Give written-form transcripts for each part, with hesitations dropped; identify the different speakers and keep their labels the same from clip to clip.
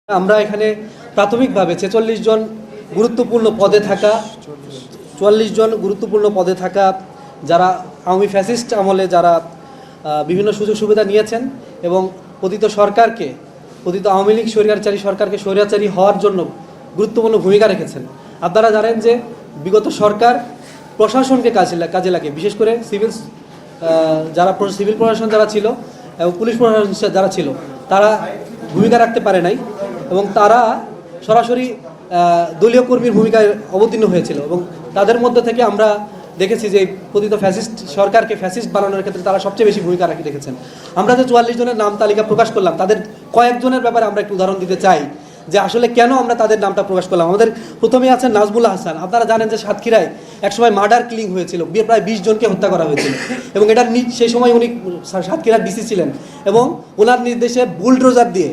Speaker 1: আমরা এখানে প্রাথমিকভাবে ৪৬ জন গুরুত্বপূর্ণ পদে থাকা ৪৪ জন গুরুত্বপূর্ণ পদে থাকা যারা আওয়ামী ফ্যাসিস্ট আমলে যারা বিভিন্ন সুযোগ সুবিধা নিয়েছেন এবং পতিত আওয়ামী লীগ স্বৈরাচারী সরকারকে স্বৈরাচারী হওয়ার জন্য গুরুত্বপূর্ণ ভূমিকা রেখেছেন। আপনারা জানেন যে বিগত সরকার প্রশাসনকে কাজে লাগে, বিশেষ করে সিভিল প্রশাসন যারা ছিল এবং পুলিশ প্রশাসন যারা ছিল তারা ভূমিকা রাখতে পারে নাই এবং তারা সরাসরি দলীয় কর্মীর ভূমিকায় অবতীর্ণ হয়েছিল এবং তাদের মধ্যে থেকে আমরা দেখেছি যে পতিত ফ্যাসিস্ট সরকারকে ফ্যাসিস্ট বানানোর ক্ষেত্রে তারা সবচেয়ে বেশি ভূমিকা রেখেছেন। আমরা যে ৪৪ জনের নাম তালিকা প্রকাশ করলাম তাদের কয়েকজনের ব্যাপারে আমরা একটু উদাহরণ দিতে চাই যে আসলে কেন আমরা তাদের নামটা প্রকাশ করলাম। আমাদের প্রথমেই আছেন নাজমুল্লাহ হাসান। আপনারা জানেন যে সাতক্ষীরায় একসময় মার্ডার কিলিং হয়েছিল, প্রায় 20 জনকে হত্যা করা হয়েছিল এবং এটা সেই সময় উনি সাতক্ষীরার ডিসি ছিলেন এবং ওনার নির্দেশে বুলডোজার দিয়ে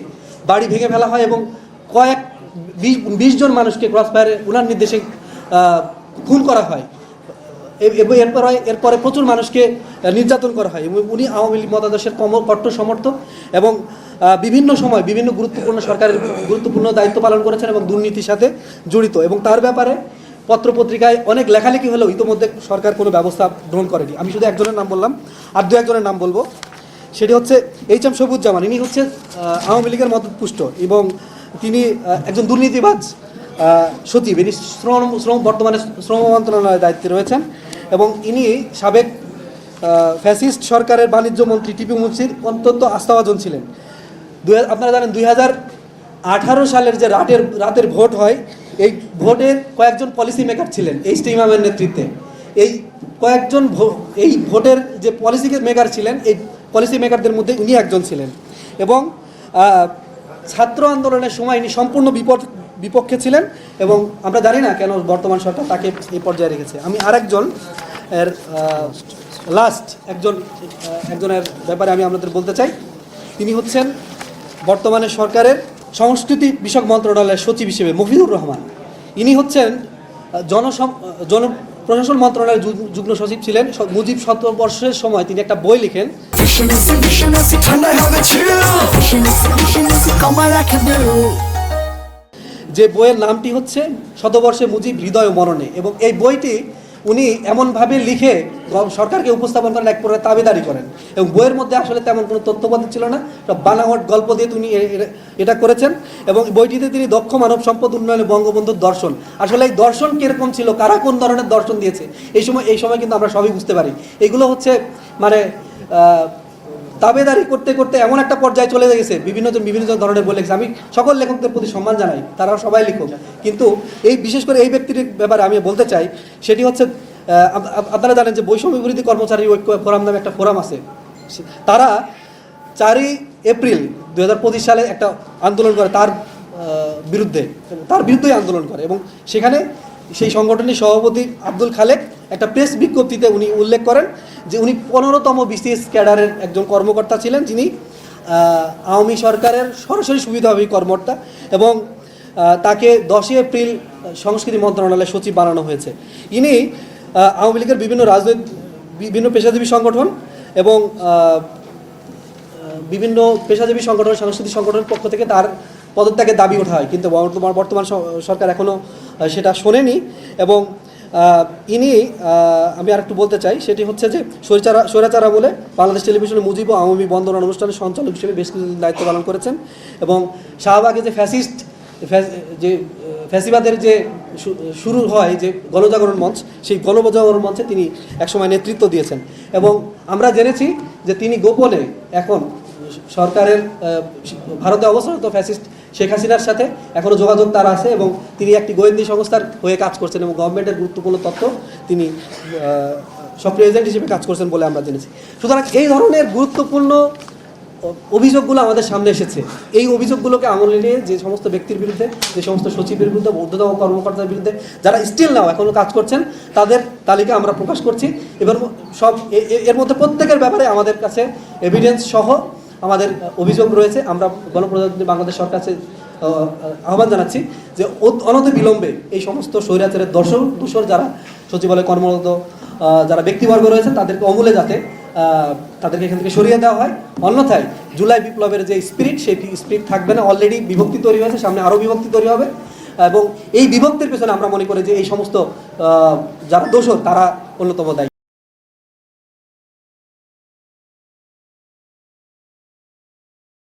Speaker 1: বাড়ি ভেঙে ফেলা হয় এবং 20 জন মানুষকে ক্রসফায়ারে ওনার নির্দেশে খুন করা হয়। এরপরে প্রচুর মানুষকে নির্যাতন করা হয় এবং উনি আওয়ামী লীগ মতাদর্শের কট্টর সমর্থক এবং বিভিন্ন সময় বিভিন্ন সরকারের গুরুত্বপূর্ণ দায়িত্ব পালন করেছেন এবং দুর্নীতির সাথে জড়িত এবং তার ব্যাপারে পত্রপত্রিকায় অনেক লেখালেখি হলেও ইতিমধ্যে সরকার কোনো ব্যবস্থা গ্রহণ করেনি। আমি শুধু একজনের নাম বললাম, আর দু একজনের নাম বলবো। সেটি হচ্ছে এইচ.এম. সবুজ্জামান। ইনি হচ্ছে আওয়ামী লীগের মদতপুষ্ট এবং তিনি একজন দুর্নীতিবাজ সচিব। ইনি বর্তমানে শ্রম মন্ত্রণালয়ের দায়িত্বে রয়েছেন এবং ইনি সাবেক ফ্যাসিস্ট সরকারের বাণিজ্য মন্ত্রী টিপু মুন্সির অত্যন্ত আস্থাভাজন ছিলেন। আপনারা জানেন 2018 সালের যে রাতের ভোট হয়, এই ভোটের কয়েকজন পলিসি মেকার ছিলেন এইচ.টি. ইমামের নেতৃত্বে। এই ভোটের যে পলিসি মেকার ছিলেন, এই পলিসি মেকারদের মধ্যে উনি একজন ছিলেন এবং ছাত্র আন্দোলনের সময় ইনি সম্পূর্ণ বিপক্ষে ছিলেন এবং আমরা জানি না কেন বর্তমান সরকার তাকে এই পর্যায়ে রেখেছে। আমি আরেকজন একজনের ব্যাপারে আমি আপনাদের বলতে চাই। তিনি হচ্ছেন বর্তমানে সরকারের সংস্কৃতি বিষয়ক মন্ত্রণালয়ের সচিব হিসেবে মফিদুর রহমান। ইনি হচ্ছেন প্রশাসন মন্ত্রণালয়ের যুগ্ম সচিব ছিলেন। মুজিব 70 বর্ষের সময় তিনি একটা বই লিখেন, যে বইয়ের নামটি হচ্ছে শতবর্ষে মুজিব হৃদয় মরণে এবং এই বইটি উনি এমনভাবে লিখে সরকারকে উপস্থাপন করেন, এক প্রকার তাবেদারি করেন এবং বইয়ের মধ্যে আসলে তেমন কোনো তথ্যপাতি ছিল না, বানাওয়াট গল্প দিয়ে তিনি এটা করেছেন এবং বইটিতে তিনি দক্ষ মানব সম্পদ উন্নয়নে বঙ্গবন্ধুর দর্শন, আসলে এই দর্শন কীরকম ছিল, কারা কোন ধরনের দর্শন দিয়েছে এই সময় কিন্তু আমরা সবই বুঝতে পারি। এগুলো হচ্ছে মানে তাবেদারি করতে করতে এমন একটা পর্যায়ে চলে গেছে, বিভিন্ন ধরনের বই লিখেছে। আমি সকল লেখকদের প্রতি সম্মান জানাই, তারা সবাই লিখুক, কিন্তু বিশেষ করে এই ব্যক্তির ব্যাপারে আমি বলতে চাই, সেটি হচ্ছে আপনারা জানেন যে বৈষম্য বিরোধী কর্মচারী ঐক্য ফোরাম নামে একটা ফোরাম আছে। তারা 4 এপ্রিল 2025 সালে একটা আন্দোলন করে, তার বিরুদ্ধেই আন্দোলন করে এবং সেখানে সেই সংগঠনের সভাপতি আব্দুল খালেক একটা প্রেস বিজ্ঞপ্তিতে উনি উল্লেখ করেন যে উনি 15তম বিসিএস ক্যাডারের একজন কর্মকর্তা ছিলেন, যিনি আওয়ামী সরকারের সরাসরি সুবিধাভোগী কর্মকর্তা এবং তাকে 10 এপ্রিল সংস্কৃতি মন্ত্রণালয়ের সচিব বানানো হয়েছে। ইনি আওয়ামী লীগের বিভিন্ন পেশাজীবী সংগঠন এবং বিভিন্ন পেশাজীবী সংগঠন, সাংস্কৃতিক সংগঠনের পক্ষ থেকে তার পদত্যাগের দাবি ওঠা হয়, কিন্তু বর্তমান সরকার এখনও সেটা শোনেনি এবং আমি আর একটু বলতে চাই, সেটি হচ্ছে যে স্বৈরাচার আমলে বাংলাদেশ টেলিভিশনে মুজিব ও আওয়ামী বন্দনা অনুষ্ঠানের সঞ্চালক হিসেবে বেশ কিছুদিন দায়িত্ব পালন করেছেন এবং শাহবাগে যে ফ্যাসিবাদের যে শুরু হয় যে গণজাগরণ মঞ্চ, সেই গণজাগরণ মঞ্চে তিনি একসময় নেতৃত্ব দিয়েছেন এবং আমরা জেনেছি যে তিনি গোপনে এখন সরকারের ভারতে অবস্থানরত ফ্যাসিস্ট শেখ হাসিনার সাথে এখনও যোগাযোগ তার আছে এবং তিনি একটি গোয়েন্দা সংস্থার হয়ে কাজ করছেন এবং গভর্নমেন্টের গুরুত্বপূর্ণ তথ্য তিনি সক্রিয় এজেন্ট হিসেবে কাজ করছেন বলে আমরা জেনেছি। সুতরাং এই ধরনের গুরুত্বপূর্ণ অভিযোগগুলো আমাদের সামনে এসেছে। এই অভিযোগগুলোকে আমলে নিয়ে যে সমস্ত ব্যক্তির বিরুদ্ধে, যে সমস্ত সচিবের বিরুদ্ধে, ঊর্ধ্বতম কর্মকর্তার বিরুদ্ধে যারা স্টিল নাও এখনও কাজ করছেন, তাদের তালিকা আমরা প্রকাশ করছি। এবার এর মধ্যে প্রত্যেকের ব্যাপারে আমাদের কাছে এভিডেন্স সহ আমাদের অভিযোগ রয়েছে। আমরা গণপ্রজাতন্ত্রী বাংলাদেশ সরকার কাছে আহ্বান জানাচ্ছি যে অনতি বিলম্বে এই সমস্ত স্বৈরাচারের দোষর যারা সচিবালয়ে কর্মরত যারা ব্যক্তিবর্গ রয়েছে তাদেরকে অমূলে যাতে তাদেরকে এখান থেকে সরিয়ে দেওয়া হয়। অন্যথায় জুলাই বিপ্লবের যে স্পিরিট, সেই স্পিরিট থাকবে না। অলরেডি বিভক্তি তৈরি হয়েছে, সামনে আরও বিভক্তি তৈরি হবে, এবং এই বিভক্তির পেছনে আমরা মনে করি যে এই সমস্ত যারা দোষর তারা অন্যতম দায়ী।